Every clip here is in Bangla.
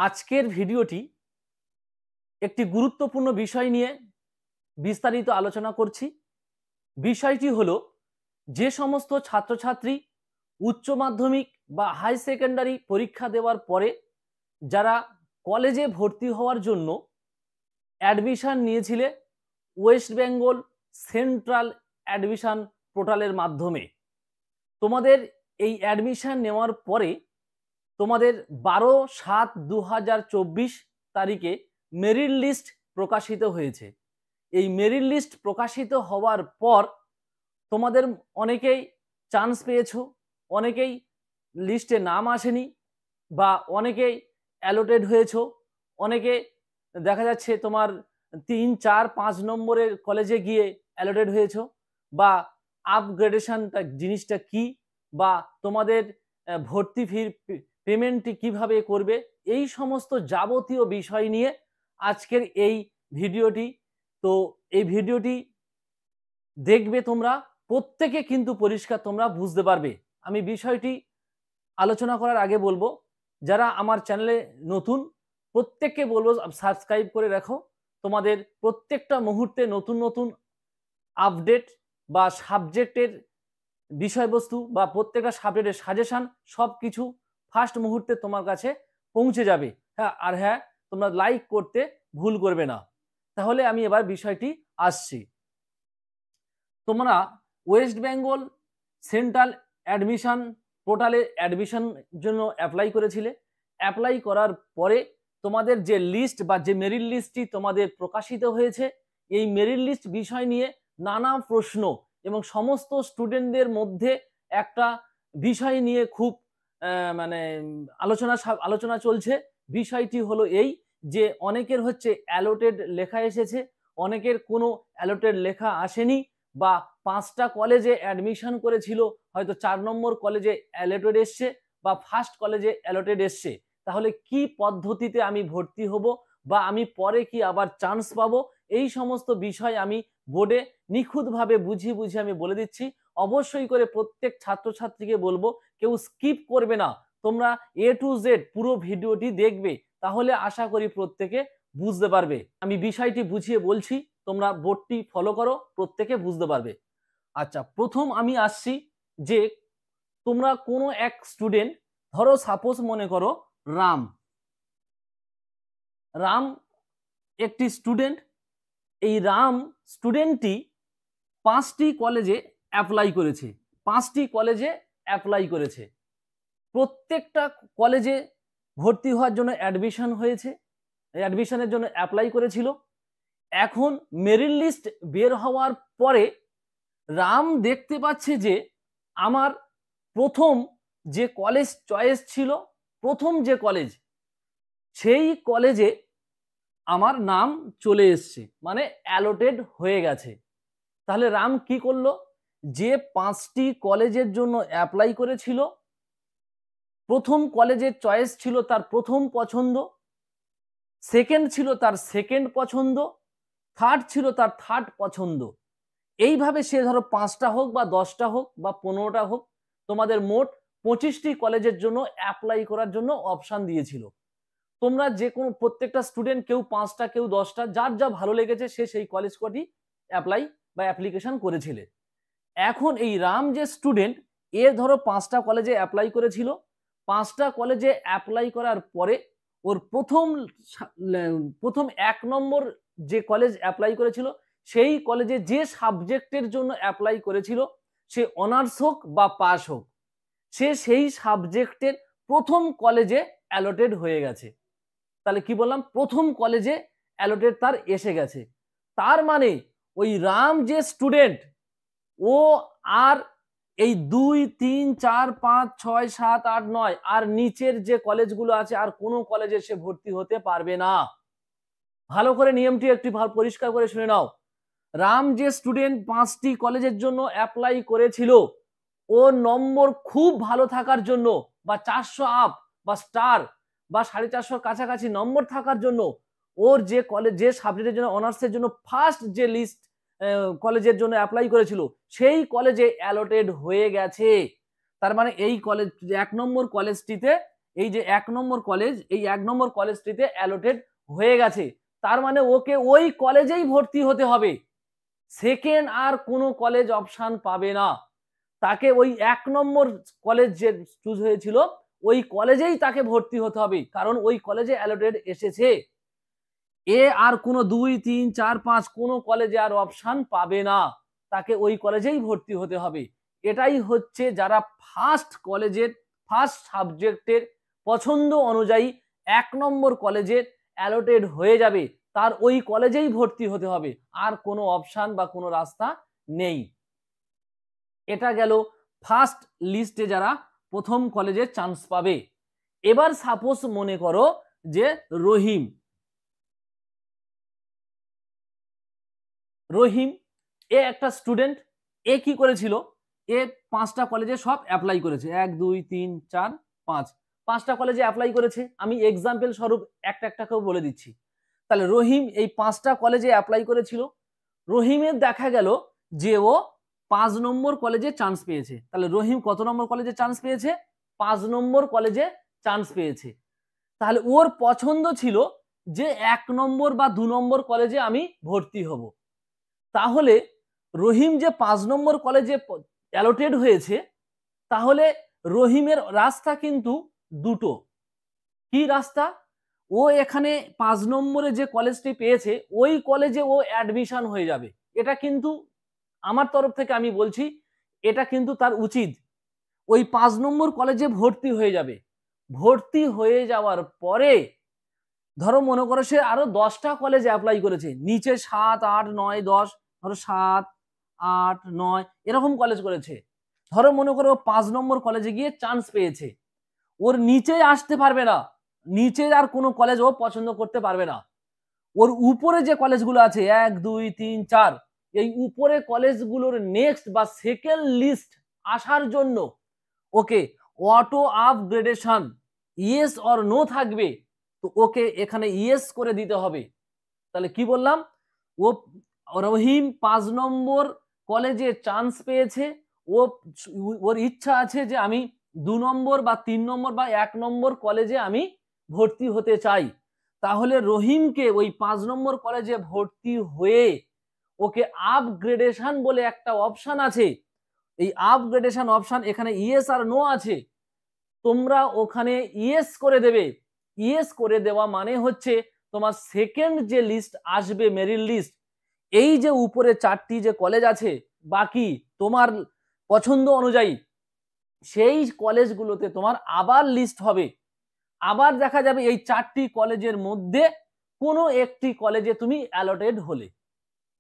আজকের ভিডিওটি একটি গুরুত্বপূর্ণ বিষয় নিয়ে বিস্তারিত আলোচনা করছি। বিষয়টি হলো, যে সমস্ত ছাত্রছাত্রী উচ্চ মাধ্যমিক বা হাই সেকেন্ডারি পরীক্ষা দেওয়ার পরে যারা কলেজে ভর্তি হওয়ার জন্য অ্যাডমিশন নিয়েছিলে ওয়েস্ট বেঙ্গল সেন্ট্রাল অ্যাডমিশন পোর্টালের মাধ্যমে, তোমাদের এই অ্যাডমিশন নেওয়ার পরে তোমাদের 12/7/2024 তারিখে মেরিট লিস্ট প্রকাশিত হয়েছে। এই মেরিট লিস্ট প্রকাশিত হওয়ার পর তোমাদের অনেকেই চান্স পেয়েছো, অনেকেই লিস্টে নাম আসেনি, বা অনেকেই অ্যালোটেড হয়েছো, অনেকে দেখা যাচ্ছে তোমার 3, 4, 5 নম্বরের কলেজে গিয়ে অ্যালোটেড হয়েছো, বা আপগ্রেডেশনটা জিনিসটা কি, বা তোমাদের ভর্তি ফির পেমেন্টটি কিভাবে করবে, এই সমস্ত যাবতীয় বিষয় নিয়ে আজকের এই ভিডিওটি। তো এই ভিডিওটি দেখবে তোমরা প্রত্যেকে, কিন্তু পরিষ্কার তোমরা বুঝতে পারবে। আমি বিষয়টি আলোচনা করার আগে বলবো, যারা আমার চ্যানেলে নতুন প্রত্যেককে বলবো সাবস্ক্রাইব করে রাখো। তোমাদের প্রত্যেকটা মুহূর্তে নতুন নতুন আপডেট বা সাবজেক্টের বিষয়বস্তু বা প্রত্যেকটা সাবজেক্টের সাজেশন সব কিছু ফার্স্ট মুহূর্তে তোমার কাছে পৌঁছে যাবে। হ্যাঁ, আর হ্যাঁ, তোমরা লাইক করতে ভুল করবে না। তাহলে আমি এবার বিষয়টি আসছি। তোমরা ওয়েস্ট বেঙ্গল সেন্ট্রাল অ্যাডমিশন পোর্টালে অ্যাডমিশন জন্য অ্যাপ্লাই করেছিলে। অ্যাপ্লাই করার পরে তোমাদের যে লিস্ট বা যে মেরিট লিস্টটি তোমাদের প্রকাশিত হয়েছে, এই মেরিট লিস্ট বিষয় নিয়ে নানা প্রশ্ন এবং সমস্ত স্টুডেন্টদের মধ্যে একটা বিষয় নিয়ে খুব মানে আলোচনা চলছে। বিষয়টি হলো এই যে অনেকের হচ্ছে অ্যালোটেড লেখা এসেছে, অনেকের কোনো অ্যালোটেড লেখা আসেনি, বা 5টা কলেজে অ্যাডমিশন করেছিল, হয়তো 4 নম্বর কলেজে অ্যালোটেড এসছে বা ফার্স্ট কলেজে অ্যালোটেড এসছে। তাহলে কি পদ্ধতিতে আমি ভর্তি হব, বা আমি পরে কি আবার চান্স পাবো, এই সমস্ত বিষয় আমি বোর্ডে নিখুঁতভাবে বুঝিয়ে আমি বলে দিচ্ছি। অবশ্যই করে প্রত্যেক ছাত্রছাত্রীকে বলবো, কেউ স্কিপ করবে না, তোমরা A to Z পুরো ভিডিওটি দেখবে, তাহলে আশা করি প্রত্যেকে বুঝতে পারবে। আমি বিষয়টি বুঝিয়ে বলছি, তোমরা বোর্ডটি ফলো করো, প্রত্যেকে বুঝতে পারবে। আচ্ছা, প্রথম আমি আসছি যে তোমরা কোনো এক স্টুডেন্ট, ধরো সাপোজ মনে করো রাম একটি স্টুডেন্ট। এই রাম স্টুডেন্টটি 5টি কলেজে অ্যাপ্লাই করেছে। প্রত্যেকটা কলেজে ভর্তি হওয়ার জন্য অ্যাডমিশন হয়েছে, অ্যাডমিশনের জন্য অ্যাপ্লাই করেছিল। এখন মেরিট লিস্ট বের হওয়ার পরে রাম দেখতে পাচ্ছে যে আমার প্রথম যে কলেজ চয়েস ছিল, প্রথম যে কলেজ, সেই কলেজে আমার নাম চলে এসছে, মানে অ্যালোটেড হয়ে গেছে। তাহলে রাম কি করলো, যে 5টি কলেজের জন্য অ্যাপ্লাই করেছিল, প্রথম কলেজের চয়েস ছিল তার প্রথম পছন্দ, সেকেন্ড ছিল তার সেকেন্ড পছন্দ, থার্ড ছিল তার থার্ড পছন্দ। এইভাবে সে ধরো 5টা হোক বা 10টা হোক বা 15টা হোক, তোমাদের মোট 25টি কলেজের জন্য অ্যাপ্লাই করার জন্য অপশন দিয়েছিল। তোমরা যে কোনো প্রত্যেকটা স্টুডেন্ট, কেউ 5টা কেউ 10টা, যার যা ভালো লেগেছে সে সেই কলেজ কটি অ্যাপ্লাই বা অ্যাপ্লিকেশন করেছিলে। এখন এই রাম যে স্টুডেন্ট, এর ধরো 5টা কলেজে অ্যাপ্লাই করেছিল, 5টা কলেজে অ্যাপ্লাই করার পরে ওর প্রথম 1 নম্বর যে কলেজ অ্যাপ্লাই করেছিল, সেই কলেজে যে সাবজেক্টের জন্য অ্যাপ্লাই করেছিল, সে অনার্স হোক বা পাস হোক, সে সেই সাবজেক্টের প্রথম কলেজে অ্যালোটেড হয়ে গেছে। তাহলে কি বললাম, প্রথম কলেজে অ্যালোটেড তার এসে গেছে। তার মানে ওই রাম যে স্টুডেন্ট, ও আর এই 2, 3, 4, 5, 6, 7, 8, 9 আর নিচের যে কলেজগুলো আছে, আর কোনো কলেজে সে ভর্তি হতে পারবে না। ভালো করে নিয়মটি একটু পরিষ্কার করে শুনে নাও। রাম যে স্টুডেন্ট 5টি কলেজের জন্য অ্যাপ্লাই করেছিল, ও নম্বর খুব ভালো থাকার জন্য, বা 400 আপ বা স্টার বা 450 কাছাকাছি নম্বর থাকার জন্য, ওর যে কলেজ যে সাবজেক্টের জন্য অনার্সের জন্য ফার্স্ট যে লিস্ট কলেজের জন্য অ্যাপ্লাই করেছিল, সেই কলেজে অ্যালোটেড হয়ে গেছে। তার মানে এই কলেজ 1 নম্বর কলেজটিতে এই যে 1 নম্বর কলেজ, এই 1 নম্বর কলেজটিতে অ্যালোটেড হয়ে গেছে, তার মানে ওকে ওই কলেজেই ভর্তি হতে হবে, সেকেন্ড আর কোনো কলেজ অপশন পাবে না। তাকে ওই 1 নম্বর কলেজ যে চুজ হয়েছিল ওই কলেজেই তাকে ভর্তি হতে হবে, কারণ ওই কলেজে অ্যালোটেড এসেছে। এ আর কোনো 2, 3, 4, 5 কোনো কলেজে আর অপশন পাবে না, তাকে ওই কলেজেই ভর্তি হতে হবে। এটাই হচ্ছে যারা ফার্স্ট কলেজের ফার্স্ট সাবজেক্টের পছন্দ অনুযায়ী 1 নম্বর কলেজে অ্যালোটেড হয়ে যাবে, তার ওই কলেজেই ভর্তি হতে হবে, আর কোনো অপশন বা কোনো রাস্তা নেই। এটা গেল ফার্স্ট লিস্টে যারা প্রথম কলেজে চান্স পাবে। এবার সাপোজ মনে করো যে রহিম এ একটা স্টুডেন্ট, এ কি করেছিল, এ 5টা কলেজে সব অ্যাপ্লাই করেছে, 1 2 3 4 5, 5টা কলেজে অ্যাপ্লাই করেছে। আমি এক্সাম্পল স্বরূপ একটা একটা করে বলে দিচ্ছি। তাহলে রহিম এই 5টা কলেজে অ্যাপ্লাই করেছিল, রহিমের দেখা গেল যে ও 5 নম্বর কলেজে চান্স পেয়েছে। তাহলে রহিম কত নম্বর কলেজে চান্স পেয়েছে? 5 নম্বর কলেজে চান্স পেয়েছে। তাহলে ওর পছন্দ ছিল যে 1 নম্বর বা 2 নম্বর কলেজে আমি ভর্তি হব। তাহলে রহিম যে 5 নম্বর কলেজে অ্যালোটেড হয়েছে, তাহলে রহিমের রাস্তা কিন্তু দুটো। কি রাস্তা? ও এখানে 5 নম্বরে যে কলেজটি পেয়েছে ওই কলেজে ও অ্যাডমিশন হয়ে যাবে। এটা কিন্তু আমার তরফ থেকে আমি বলছি, এটা কিন্তু তার উচিত। ওই 5 নম্বর কলেজে ভর্তি হয়ে যাবে। ভর্তি হয়ে যাওয়ার পরে ধরো মনে করো সে আরো 10টা কলেজে অ্যাপ্লাই করেছে, নিচে 7 8 9 10, ধরো 7 8 9 এরকম কলেজ করেছে। ধরো মনে করো 5 নম্বর কলেজে গিয়ে চান্স পেয়েছে, ওর নিচে আসতে পারবে না, নিচে আর কোনো কলেজ ও পছন্দ করতে পারবে না। ওর উপরে যে কলেজগুলো আছে 1 2 3 4, এই উপরে কলেজগুলোর নেক্সট বা সেকেন্ড লিস্ট আসার জন্য okay auto upgradation yes or no থাকবে, তো ওকে এখানে ইয়েস করে দিতে হবে। তাহলে কি বললাম, ও রহিম 5 নম্বর কলেজে চান্স পেয়েছে, ও ওর ইচ্ছা আছে যে আমি 2 নম্বর বা 3 নম্বর বা 1 নম্বর কলেজে আমি ভর্তি হতে চাই। তাহলে রহিমকে ওই 5 নম্বর কলেজে ভর্তি হয়ে ওকে আপগ্রেডেশন বলে একটা অপশন আছে, এই আপগ্রেডেশন অপশন এখানে ইয়েস আর নো আছে, তোমরা ওখানে ইয়েস করে দেবে। ইয়েস করে দেওয়া মানে হচ্ছে তোমার সেকেন্ড যে লিস্ট আসবে মেরিট লিস্ট, এই যে উপরে 4টি যে কলেজ আছে বাকি তোমার পছন্দ অনুযায়ী, সেই কলেজগুলোতে তোমার আবার লিস্ট হবে। আবার দেখা যাবে এই 4টি কলেজের মধ্যে কোনো একটি কলেজে তুমি অ্যালোটেড হলে।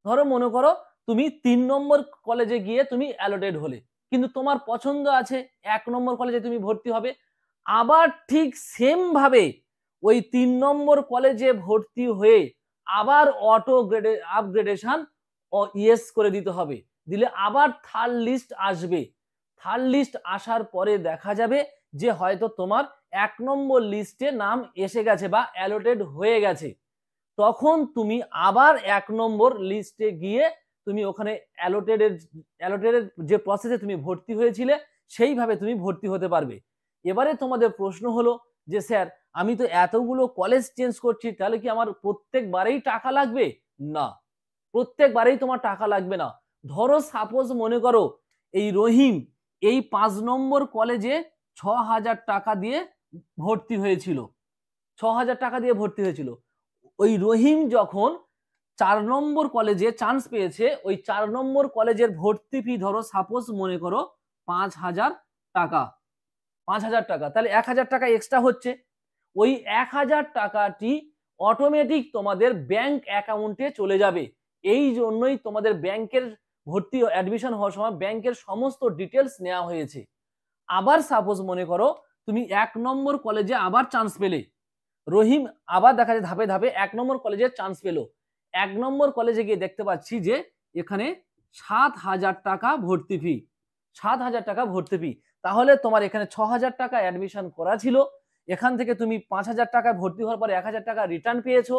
ধরো মনে করো তুমি 3 নম্বর কলেজে গিয়ে তুমি অ্যালোটেড হলে, কিন্তু তোমার পছন্দ আছে 1 নম্বর কলেজে তুমি ভর্তি হবে। আবার ঠিক সেম ভাবে ওই 3 নম্বর কলেজে ভর্তি হয়ে আবার অটো আপগ্রেডেশন ইয়েস করে দিতে হবে, দিলে আবার থার্ড লিস্ট আসবে। থার্ড লিস্ট আসার পরে দেখা যাবে যে হয়তো তোমার 1 নম্বর লিস্টে নাম এসে গেছে বা অ্যালোটেড হয়ে গেছে, তখন তুমি আবার 1 নম্বর লিস্টে গিয়ে তুমি ওখানে অ্যালোটেডের যে প্রসেসে তুমি ভর্তি হয়েছিলে সেইভাবে তুমি ভর্তি হতে পারবে। এবারে তোমাদের প্রশ্ন হলো যে স্যার আমি তো এতগুলো কলেজ চেঞ্জ করছি, তাহলে কি আমার প্রত্যেকবারেই টাকা লাগবে? না, প্রত্যেকবারেই তোমার টাকা লাগবে না। ধরো সাপোজ মনে করো এই রহিম এই 5 নম্বর কলেজে 6,000 টাকা দিয়ে ভর্তি হয়েছিল, 6,000 টাকা দিয়ে ভর্তি হয়েছিল। ওই রহিম যখন 4 নম্বর কলেজে চান্স পেয়েছে, ওই 4 নম্বর কলেজের ভর্তি ফি ধরো সাপোজ মনে করো 5,000 টাকা, 5,000 টাকা, তাহলে 1,000 টাকা এক্সট্রা হচ্ছে। ওই 1,000 টাকাটি অটোমেটিক তোমাদের ব্যাংক অ্যাকাউন্টে চলে যাবে। এই জন্যই তোমাদের ব্যাংকের ভর্তি অ্যাডমিশন হওয়ার সময় ব্যাংকের সমস্ত ডিটেলস নেওয়া হয়েছে। আবার সাপোজ মনে করো তুমি 1 নম্বর কলেজে আবার চান্স পেলে, রহিম আবার দেখা যায় ধাপে ধাপে 1 নম্বর কলেজে চান্স পেলো। 1 নম্বর কলেজে গিয়ে দেখতে পাচ্ছি যে এখানে 7,000 টাকা ভর্তি ফি, 7,000 টাকা ভর্তি ফি। তাহলে তোমার এখানে 6,000 টাকা অ্যাডমিশন করা ছিল, এখান থেকে তুমি 5,000 টাকা ভর্তি হওয়ার পরে 1,000 টাকা রিটার্ন পেয়েছো,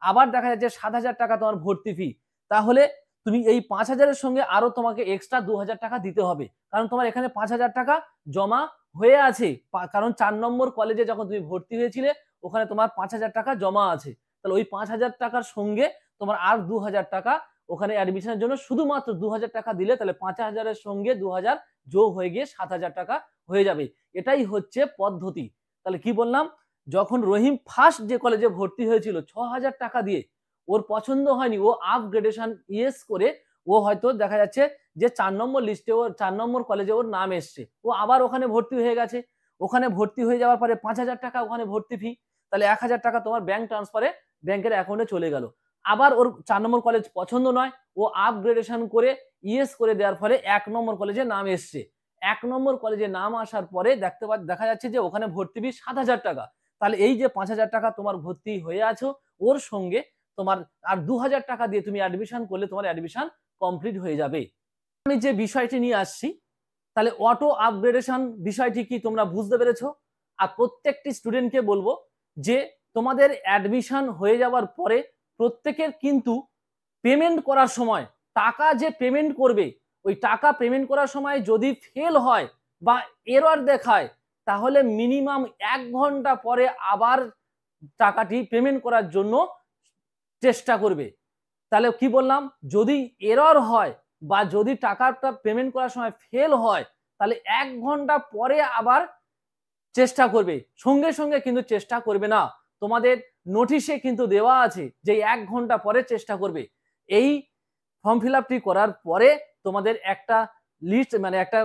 আবার দেখা যাচ্ছে 7,000 টাকা তোমার ভর্তি ফি। তাহলে তুমি এই 5,000 এর সঙ্গে আরো তোমাকে এক্সট্রা 2,000 টাকা দিতে হবে, কারণ তোমার এখানে 5,000 টাকা জমা হয়ে আছে, কারণ 4 নম্বর কলেজে যখন তুমি ভর্তি হয়েছিলে ওখানে তোমার 5,000 টাকা জমা আছে, তাহলে ওই 5,000 টাকার সঙ্গে তোমার আর 2,000 টাকা ওখানে অ্যাডমিশনের জন্য শুধুমাত্র 2,000 টাকা দিলে তাহলে 5,000-এর সঙ্গে 2,000 যোগ হয়ে গিয়ে 7,000 টাকা হয়ে যাবে। এটাই হচ্ছে পদ্ধতি। তাহলে কি বললাম, যখন রহিম ফার্স্ট যে কলেজে ভর্তি হয়েছিল 6,000 টাকা দিয়ে, ওর পছন্দ হয়নি, ও আপগ্রেডেশন ইয়েস করে ও হয়তো দেখা যাচ্ছে যে 4 নম্বর লিস্টে ওর 4 নম্বর কলেজে ওর নাম এসছে, ও আবার ওখানে ভর্তি হয়ে গেছে। ওখানে ভর্তি হয়ে যাওয়ার পরে 5,000 টাকা ওখানে ভর্তি ফি, তাহলে 1,000 টাকা তোমার ব্যাংক ট্রান্সফারে ব্যাংকের অ্যাকাউন্টে চলে গেল। আবার ওর 4 নম্বর কলেজ পছন্দ নয়, ও আপগ্রেডেশন করে ইয়েস করে দেওয়ার ফলে 1 নম্বর কলেজে নাম এসছে। 1 নম্বর কলেজে নাম আসার পরে দেখা যাচ্ছে যে ওখানে ভর্তি ফি 7,000 টাকা। তাহলে এই যে 5,000 টাকা তোমার ভর্তি হয়ে আছো, ওর সঙ্গে তোমার আর 2,000 টাকা দিয়ে তুমি অ্যাডমিশন করলে তোমার অ্যাডমিশন কমপ্লিট হয়ে যাবে। আমি যে বিষয়টি নিয়ে আসছি, তাহলে অটো আপগ্রেডেশন বিষয়টি কি তোমরা বুঝতে পেরেছো? আর প্রত্যেকটি স্টুডেন্টকে বলবো যে তোমাদের অ্যাডমিশন হয়ে যাওয়ার পরে প্রত্যেকের কিন্তু পেমেন্ট করার সময় টাকা যে পেমেন্ট করবে, ওই টাকা পেমেন্ট করার সময় যদি ফেল হয় বা এরর দেখায়, তাহলে মিনিমাম 1 ঘন্টা পরে আবার টাকাটি পেমেন্ট করার জন্য চেষ্টা করবে। তাহলে কি বললাম, যদি এরর হয় বা যদি টাকাটা পেমেন্ট করার সময় ফেল হয়, তাহলে 1 ঘন্টা পরে আবার চেষ্টা করবে, সঙ্গে সঙ্গে কিন্তু চেষ্টা করবে না। তোমাদের নোটিশে কিন্তু দেওয়া আছে যে 1 ঘন্টা পরে চেষ্টা করবে। এই ফর্ম ফিল আপটি করার পরে তোমাদের একটা লিস্ট মানে একটা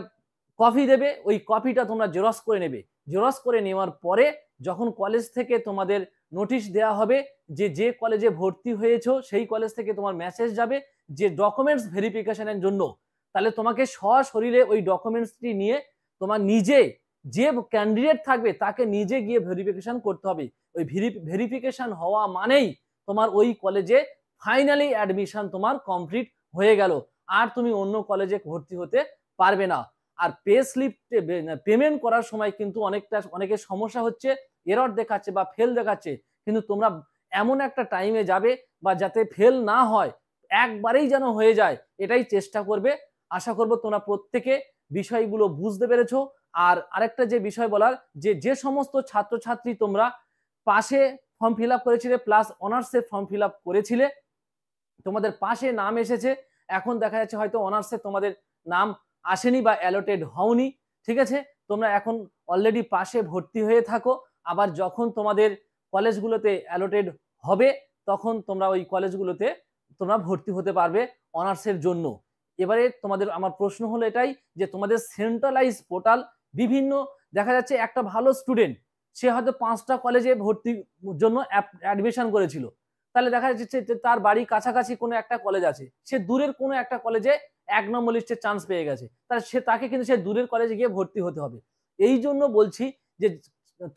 কপি দেবে, ওই কপিটা তোমরা জেরক্স করে নেবে। জেরক্স করে নেওয়ার পরে যখন কলেজ থেকে তোমাদের নোটিশ দেওয়া হবে যে যে কলেজে ভর্তি হয়েছো সেই কলেজ থেকে তোমার মেসেজ যাবে যে ডকুমেন্টস ভেরিফিকেশনের জন্য, তাহলে তোমাকে সশরীরে ওই ডকুমেন্টসটি নিয়ে তোমার নিজে যে ক্যান্ডিডেট থাকবে তাকে নিজে গিয়ে ভেরিফিকেশন করতে হবে। ওই ভেরিফিকেশন হওয়া মানেই তোমার ওই কলেজে ফাইনালি অ্যাডমিশন তোমার কমপ্লিট হয়ে গেল, আর তুমি অন্য কলেজে ভর্তি হতে পারবে না। আর পে স্লিপ পেমেন্ট করার সময় কিন্তু অনেকের সমস্যা হচ্ছে, এরর দেখাচ্ছে বা ফেল দেখাচ্ছে, কিন্তু তোমরা এমন একটা টাইমে যাবে বা যাতে ফেল না হয়, একবারেই যেন হয়ে যায়, এটাই চেষ্টা করবে। আশা করব তোমরা প্রত্যেকে বিষয়গুলো বুঝতে পেরেছো। আর আরেকটা যে বিষয় বলার, যে সমস্ত ছাত্রছাত্রী তোমরা পাশে ফর্ম ফিল আপ করেছিলে প্লাস অনার্সে ফর্ম ফিল আপ করেছিলে, তোমাদের পাশে নাম এসেছে, এখন দেখা যাচ্ছে হয়তো অনার্সে তোমাদের নাম আসেনি বা অ্যালোটেড হওনি, ঠিক আছে, তোমরা এখন অলরেডি পাশে ভর্তি হয়ে থাকো। আবার যখন তোমাদের কলেজগুলোতে অ্যালোটেড হবে তখন তোমরা ওই কলেজগুলোতে তোমরা ভর্তি হতে পারবে অনার্সের জন্য। এবারে তোমাদের আমার প্রশ্ন হলো এটাই যে তোমাদের সেন্ট্রালাইজ পোর্টাল বিভিন্ন, দেখা যাচ্ছে একটা ভালো স্টুডেন্ট সে হয়তো 5টা কলেজে ভর্তির জন্য অ্যাডমিশন করেছিল, তাহলে দেখা যাচ্ছে যে তার বাড়ি কাছাকাছি কোনো একটা কলেজ আছে, সে দূরের কোনো একটা কলেজে 1 নম্বর লিস্টে চান্স পেয়ে গেছে, তাহলে তাকে কিন্তু সে দূরের কলেজে গিয়ে ভর্তি হতে হবে। এই জন্য বলছি যে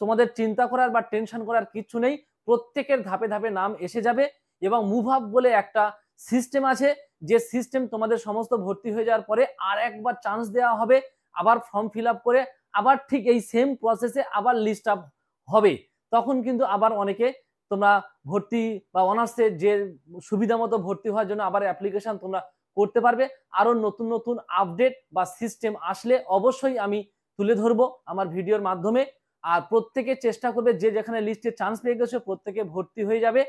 তোমাদের চিন্তা করার বা টেনশন করার কিছু নেই, প্রত্যেকের ধাপে ধাপে নাম এসে যাবে। এবং মুভ আপ বলে একটা সিস্টেম আছে, যে সিস্টেম তোমাদের সমস্ত ভর্তি হয়ে যাওয়ার পরে আর একবার চান্স দেওয়া হবে, আবার ফর্ম ফিল আপ করে আবার ঠিক এই সেম প্রসেসে আবার লিস্ট আপ হবে। তখন কিন্তু আবার অনেকে তোমরা ভর্তি বা অনার্সের যে সুবিধা মতো ভর্তি হওয়ার জন্য আবার অ্যাপ্লিকেশন তোমরা করতে পারবে। আরো নতুন নতুন আপডেট বা সিস্টেম আসলে অবশ্যই আমি তুলে ধরবো আমার ভিডিওর মাধ্যমে। আর প্রত্যেকে চেষ্টা করবে যে যেখানে লিস্টে চান্স পেয়ে গেছে প্রত্যেকে ভর্তি হয়ে যাবে,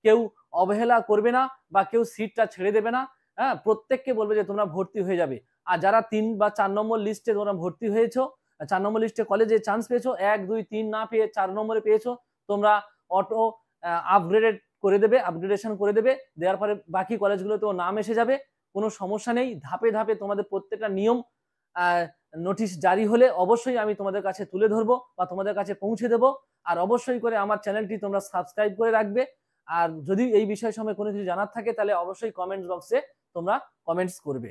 কেউ অবহেলা করবে না বা কেউ সিটটা ছেড়ে দেবে না। হ্যাঁ, প্রত্যেককে বলবে যে তোমরা ভর্তি হয়ে যাবে। আর যারা 3 বা 4 নম্বর লিস্টে তোমরা ভর্তি হয়েছো, 4 নম্বর লিস্টে কলেজে চান্স পেয়েছো, 1, 2, 3 না পেয়ে 4 নম্বরে পেয়েছো, তোমরা অটো আপগ্রেডেড করে দেবে, আপগ্রেডেশন করে দেবে, দেওয়ার পরে বাকি কলেজগুলোতেও নাম এসে যাবে, কোনো সমস্যা নেই। ধাপে ধাপে তোমাদের প্রত্যেকটা নিয়ম নোটিশ জারি হলে অবশ্যই আমি তোমাদের কাছে তুলে ধরবো বা তোমাদের কাছে পৌঁছে দেবো। আর অবশ্যই করে আমার চ্যানেলটি তোমরা সাবস্ক্রাইব করে রাখবে। আর যদি এই বিষয় সময় কোনো কিছু জানার থাকে তাহলে অবশ্যই কমেন্টস বক্সে তোমরা কমেন্টস করবে।